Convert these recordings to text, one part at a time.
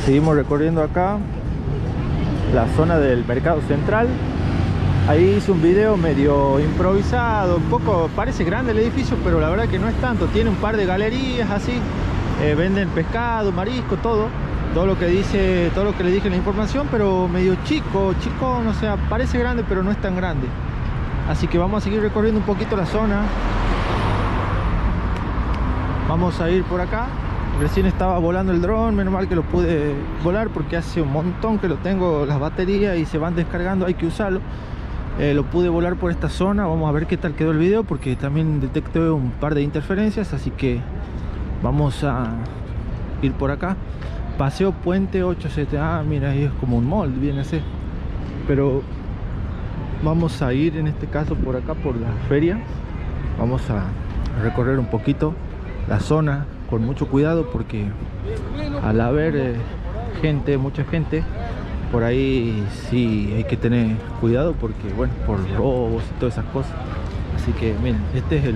Seguimos recorriendo acá la zona del mercado central. Ahí hice un video medio improvisado, un poco, parece grande el edificio, pero la verdad que no es tanto. Tiene un par de galerías así, venden pescado, marisco, todo lo que dice, todo lo que le dije en la información, pero medio chico, no sé, parece grande, pero no es tan grande. Así que vamos a seguir recorriendo un poquito la zona. Vamos a ir por acá. Recién estaba volando el dron, menos mal que lo pude volar porque hace un montón que lo tengo, las baterías, y se van descargando, hay que usarlo. Lo pude volar por esta zona. Vamos a ver qué tal quedó el video, porque también detecté un par de interferencias, así que vamos a ir por acá. Paseo Puente 87. Ah, mira, ahí es como un mall, viene a ser. Pero vamos a ir en este caso por acá, por la feria. Vamos a recorrer un poquito la zona con mucho cuidado, porque al haber mucha gente por ahí, sí hay que tener cuidado, porque bueno, por robos y todas esas cosas. Así que miren, este es el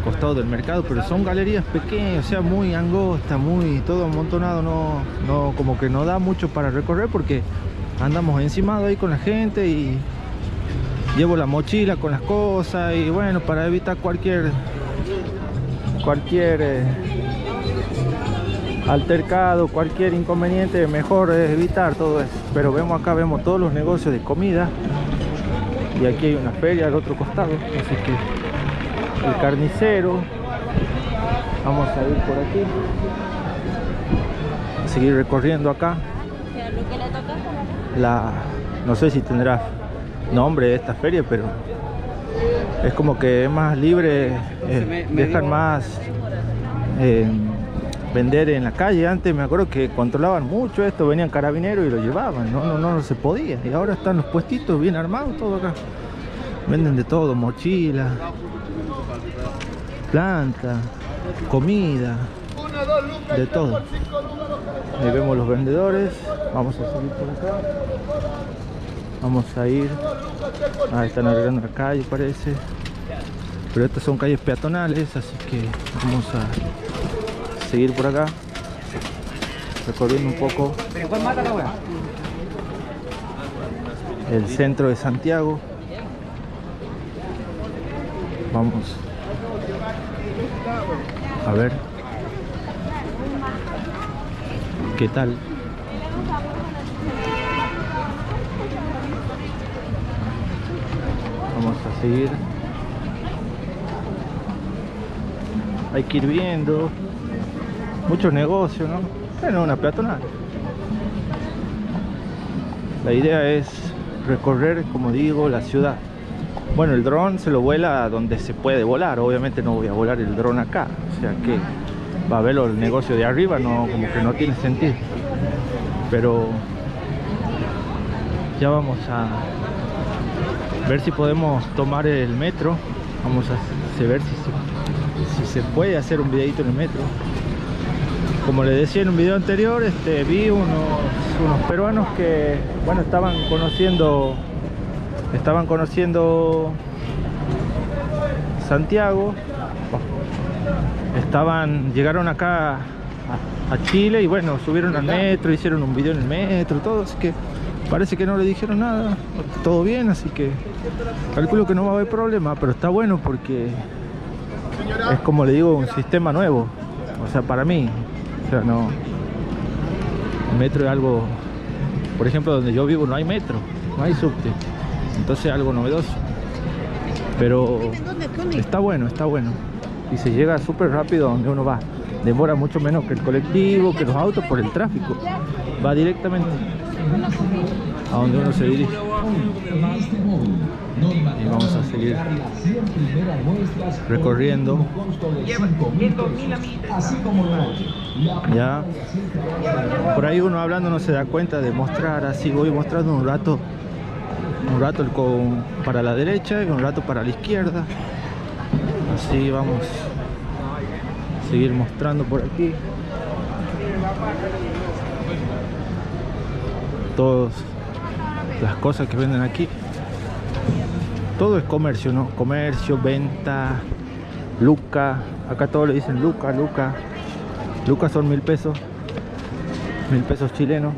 costado del mercado, pero son galerías pequeñas, o sea, muy angosta, muy todo amontonado. No, como que no da mucho para recorrer, porque andamos encimados ahí con la gente, y llevo la mochila con las cosas, y bueno, para evitar cualquier altercado, cualquier inconveniente, mejor es evitar todo eso. Pero vemos todos los negocios de comida, y aquí hay una feria al otro costado, así que el carnicero. Vamos a ir por aquí, a seguir recorriendo acá. No sé si tendrá nombre esta feria, pero es como que es más libre, dejan más vender en la calle. Antes me acuerdo que controlaban mucho esto, venían carabineros y lo llevaban, no se podía. Y ahora están los puestitos bien armados, todo acá. Venden de todo, mochilas, plantas, comida, de todo. Ahí vemos los vendedores. Vamos a seguir por acá. Vamos a ir. Están arreglando la calle, parece. Pero estas son calles peatonales, así que vamos a seguir por acá, recorriendo un poco el centro de Santiago. Vamos a ver qué tal. Vamos a seguir. Hay que ir viendo. Muchos negocios, ¿no? Bueno, una peatonal. La idea es recorrer, como digo, la ciudad. Bueno, el dron se lo vuela donde se puede volar. Obviamente no voy a volar el dron acá. O sea que va a verlo el negocio de arriba, no, como que no tiene sentido. Pero ya vamos a ver si podemos tomar el metro. Vamos a ver si se puede hacer un videito en el metro. Como les decía en un video anterior, vi unos peruanos que, bueno, estaban conociendo Santiago. Llegaron acá a Chile, y bueno, subieron al metro, hicieron un video en el metro, todo. Así que parece que no le dijeron nada, todo bien, así que calculo que no va a haber problema. Pero está bueno, porque es, como le digo, un sistema nuevo. O sea, para mí, o sea, no, el metro es algo, por ejemplo, donde yo vivo no hay metro, no hay subte, entonces es algo novedoso. Pero está bueno, y se llega súper rápido a donde uno va. Demora mucho menos que el colectivo, que los autos, por el tráfico. Va directamente a donde uno se dirige. Y vamos a seguir recorriendo. Ya por ahí uno hablando no se da cuenta de mostrar. Así voy mostrando un rato para la derecha y un rato para la izquierda. Así vamos a seguir mostrando por aquí todas las cosas que venden aquí. Todo es comercio, ¿no? Comercio, venta, luca. Acá todos le dicen luca. Lucas son 1000 pesos. 1000 pesos chilenos.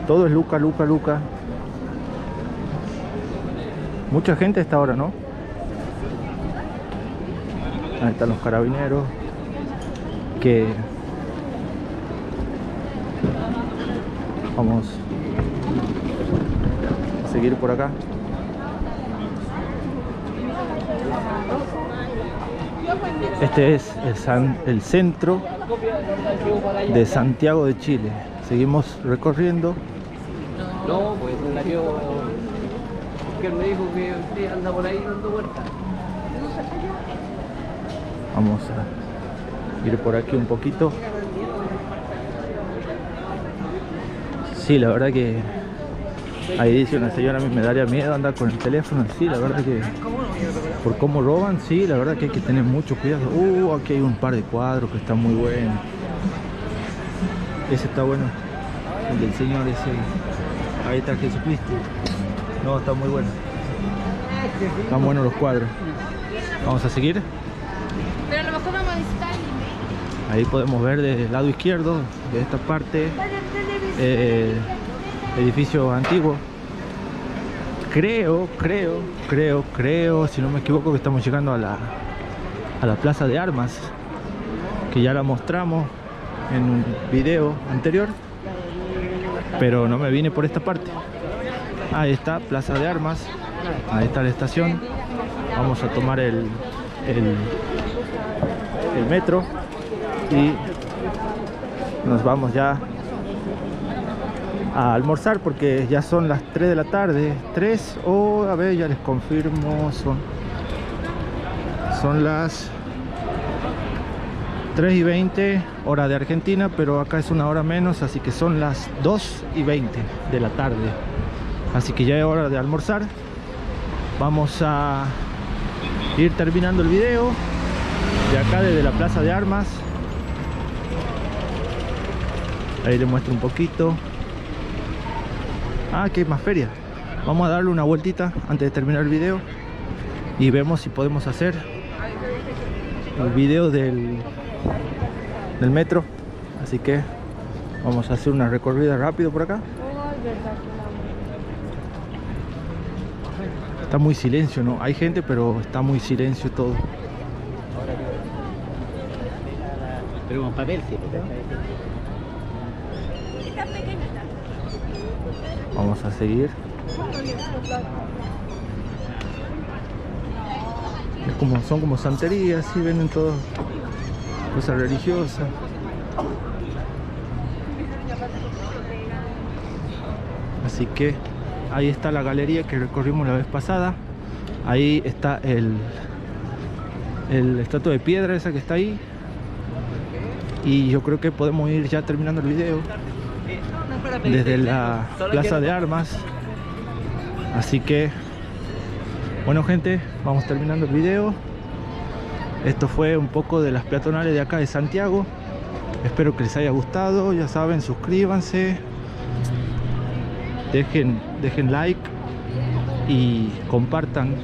Todo es luca, luca, luca. Mucha gente a esta hora, ¿no? Ahí están los carabineros. Que vamos a seguir por acá. Este es el centro de Santiago de Chile. Seguimos recorriendo. No, pues que él me dijo que usted anda por ahí dando vueltas. Vamos a ir por aquí un poquito. Sí, la verdad que ahí dice una señora, a mí me daría miedo andar con el teléfono. Sí, la verdad que por cómo roban, sí, la verdad que hay que tener mucho cuidado. Aquí hay un par de cuadros que están muy buenos. Ese está bueno, el del señor ese. Ahí está Jesucristo. No, está muy bueno. Están buenos los cuadros. Vamos a seguir. Pero a lo mejor vamos a visitar. Ahí podemos ver del lado izquierdo de esta parte edificio antiguo. Creo, si no me equivoco, que estamos llegando a la plaza de armas, que ya la mostramos en un video anterior, pero no me vine por esta parte. Ahí está, plaza de armas. Ahí está la estación. Vamos a tomar el metro y nos vamos ya a almorzar, porque ya son las 3 de la tarde. 3 o a ver, ya les confirmo, son las 3:20 hora de Argentina, pero acá es una hora menos, así que son las 2:20 de la tarde. Así que ya es hora de almorzar. Vamos a ir terminando el video de acá desde la plaza de armas. Ahí les muestro un poquito. Que hay más feria. Vamos a darle una vueltita antes de terminar el video y vemos si podemos hacer el video del metro. Así que vamos a hacer una recorrida rápido por acá. Está muy silencio, ¿no? Hay gente, pero está muy silencio todo. Pero con papel, sí. Vamos a seguir. Son como santerías, sí, venden todo, cosas religiosas. Así que ahí está la galería que recorrimos la vez pasada. Ahí está el estatua de piedra esa que está ahí. Y yo creo que podemos ir ya terminando el video desde la plaza de armas. Así que bueno, gente, vamos terminando el video. Esto fue un poco de las peatonales de acá de Santiago. Espero que les haya gustado. Ya saben, suscríbanse, dejen like y compartan